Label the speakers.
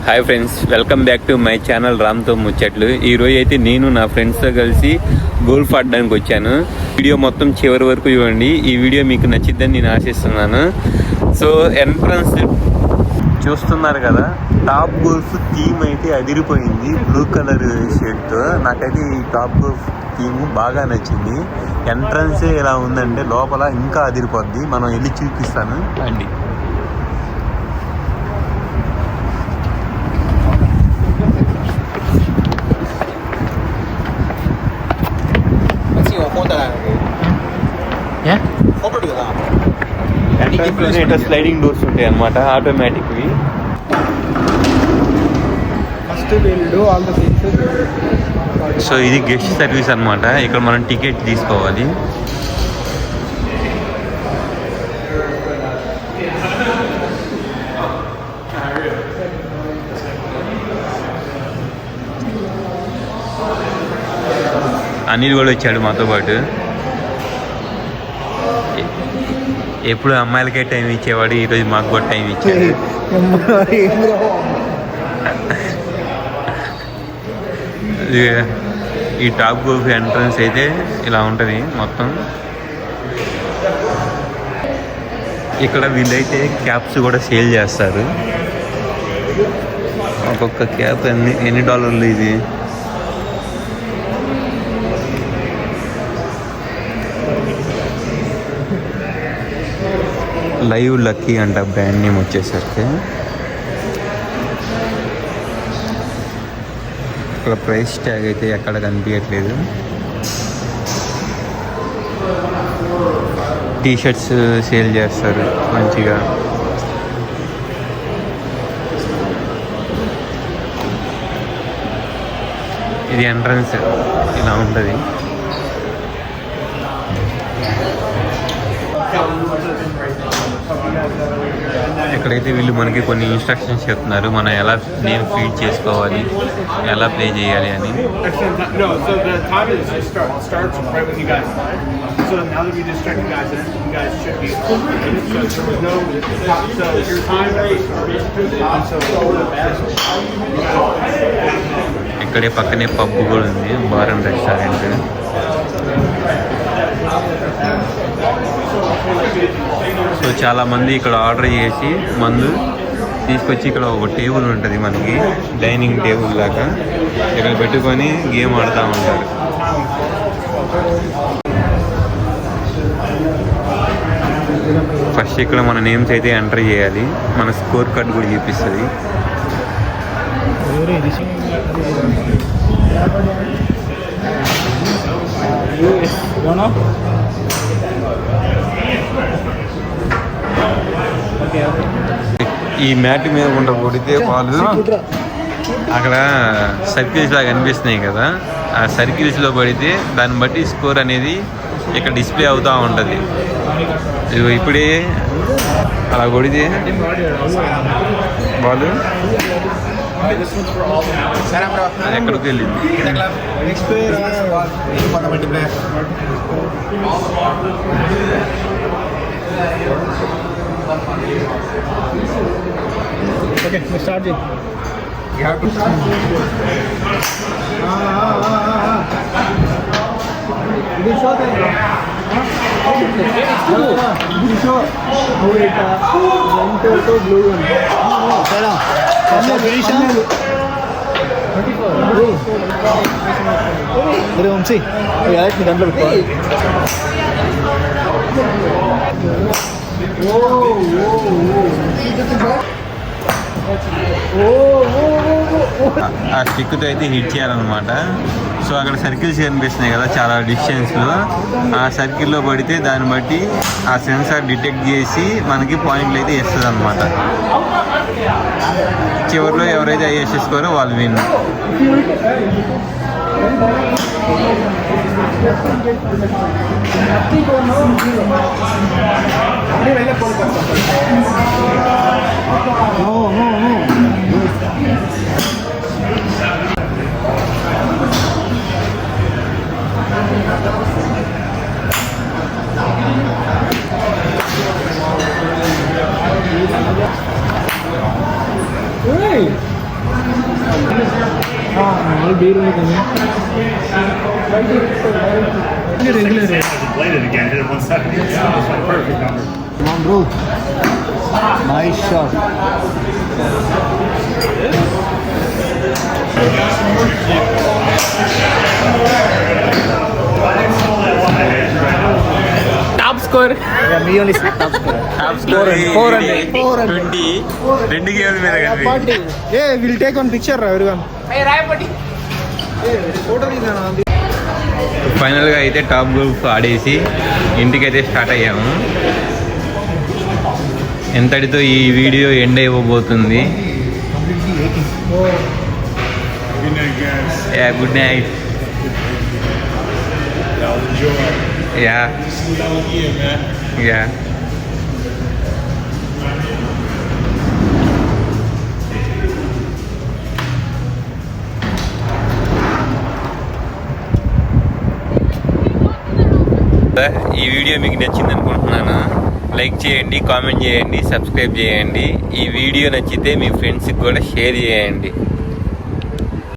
Speaker 1: Hi friends, welcome back to my channel రామ్తో ముచ్చట్లు. ఈరోజు అయితే నేను నా ఫ్రెండ్స్తో కలిసి గోల్ఫ్ ఆడడానికి వచ్చాను. వీడియో మొత్తం చివరి వరకు చూడండి. ఈ వీడియో మీకు నచ్చిద్దని నేను ఆశిస్తున్నాను. సో ఎంట్రన్స్ చూస్తున్నారు కదా, టాప్ గోల్ఫ్ థీమ్ అయితే అదిరిపోయింది. బ్లూ కలర్ షేడ్తో నాకైతే ఈ టాప్ గోల్ఫ్ థీమ్ బాగా నచ్చింది. ఎంట్రన్సే ఇలా ఉందంటే లోపల ఇంకా అదిరిపోద్ది. మనం వెళ్ళి చూపిస్తాను అండి. ఇట్లా స్లైడింగ్ డోర్స్ ఉంటాయి అన్నమాట, ఆటోమేటిక్వి. సో ఇది గెస్ట్ సర్వీస్ అన్నమాట. ఇక్కడ మనం టికెట్ తీసుకోవాలి. అనిల్ కూడా వచ్చాడు మాతో పాటు. ఎప్పుడు అమ్మాయిలకే టైం ఇచ్చేవాడు, ఈరోజు మాకు కూడా టైం ఇచ్చాడు. ఈ టాప్ గోల్ఫ్ ఎంట్రన్స్ అయితే ఇలా ఉంటుంది మొత్తం. ఇక్కడ వీళ్ళైతే క్యాప్స్ కూడా సేల్ చేస్తారు. ఒక్కొక్క క్యాప్ ఎన్ని డాలర్లు ఇది? లైవ్ లక్కీ అంట బ్రాండ్ నేమ్ వచ్చేసరికి. ఇక్కడ ప్రైస్ ట్యాగ్ అయితే ఎక్కడ కనిపించట్లేదు. టీషర్ట్స్ సేల్ చేస్తారు మంచిగా. ఇది ఎంట్రన్స్ ఇలా ఉంటుంది. ఇక్కడైతే వీళ్ళు మనకి కొన్ని ఇన్స్ట్రక్షన్స్ చెప్తున్నారు, మనం ఎలా నేమ్ ఫీడ్ చేసుకోవాలి, ఎలా ప్లే చేయాలి అని. ఇక్కడే పక్కనే పబ్ కూడా ఉంది, బార్ అండ్ రెస్టారెంట్. సో చాలామంది ఇక్కడ ఆర్డర్ చేసి మందు తీసుకొచ్చి ఇక్కడ ఒక టేబుల్ ఉంటుంది మనకి, డైనింగ్ టేబుల్ లాగా. ఇక్కడ పెట్టుకొని గేమ్ ఆడుతూ ఉంటారు. ఫస్ట్ ఇక్కడ మన నేమ్స్ అయితే ఎంటర్ చేయాలి. మన స్కోర్ కార్డ్ కూడా చూపిస్తుంది. ఈ మ్యాట్ మీద ఉండ కొడితే వాళ్ళు అక్కడ సర్కిల్స్ లాగా కనిపిస్తున్నాయి కదా, ఆ సర్కిల్స్లో పడితే దాన్ని బట్టి స్కోర్ అనేది ఇక్కడ డిస్ప్లే అవుతూ ఉంటుంది. ఇప్పుడే అలా కొడితే వాళ్ళు ఎక్కడికి వెళ్ళింది.
Speaker 2: Okay, let's start it. You have to Did you show that? Did you show? How it went to blue one. No, sir. Come on, Virisha. 34. Hey, Omsi. Hey, I think I'm going to
Speaker 1: ఆ స్టిక్తో అయితే hit చేయాలన్నమాట. So అక్కడ circles కనిపిస్తున్నాయి కదా చాలా డిస్టెన్స్లో, ఆ సర్కిల్లో పడితే దాన్ని బట్టి ఆ సెన్సార్ డిటెక్ట్ చేసి మనకి పాయింట్లు అయితే ఇస్తుంది అనమాట. చివరిలో ఎవరైతే ఐఎస్ చేసుకోరో వాళ్ళు win.
Speaker 2: beer regular.
Speaker 3: Played it again. Did it 170. Yeah, that's my perfect number.
Speaker 2: Come on, bro. Nice shot.
Speaker 1: Top score
Speaker 2: Yeah, me only top score.
Speaker 1: Top score
Speaker 2: 400.
Speaker 1: 20 రెండు గేమ్ల మీద కలిపి
Speaker 2: Party. Yeah, we'll take one picture, everyone. Photo is on.
Speaker 1: ఫైనల్గా అయితే top golf ఆడేసి ఇంటికైతే start అయ్యాము. ఎంతటితో ఈ video end అయిపోబోతుంది.
Speaker 3: Good night, guys.
Speaker 1: Yeah good night.
Speaker 3: Y'all enjoy.
Speaker 1: Yeah
Speaker 3: See y'all again, man.
Speaker 1: Yeah ఈ వీడియో మీకు నచ్చింది అనుకుంటున్నాను. లైక్ చేయండి, కామెంట్ చేయండి, సబ్స్క్రైబ్ చేయండి. ఈ వీడియో నచ్చితే మీ ఫ్రెండ్స్కి కూడా షేర్ చేయండి.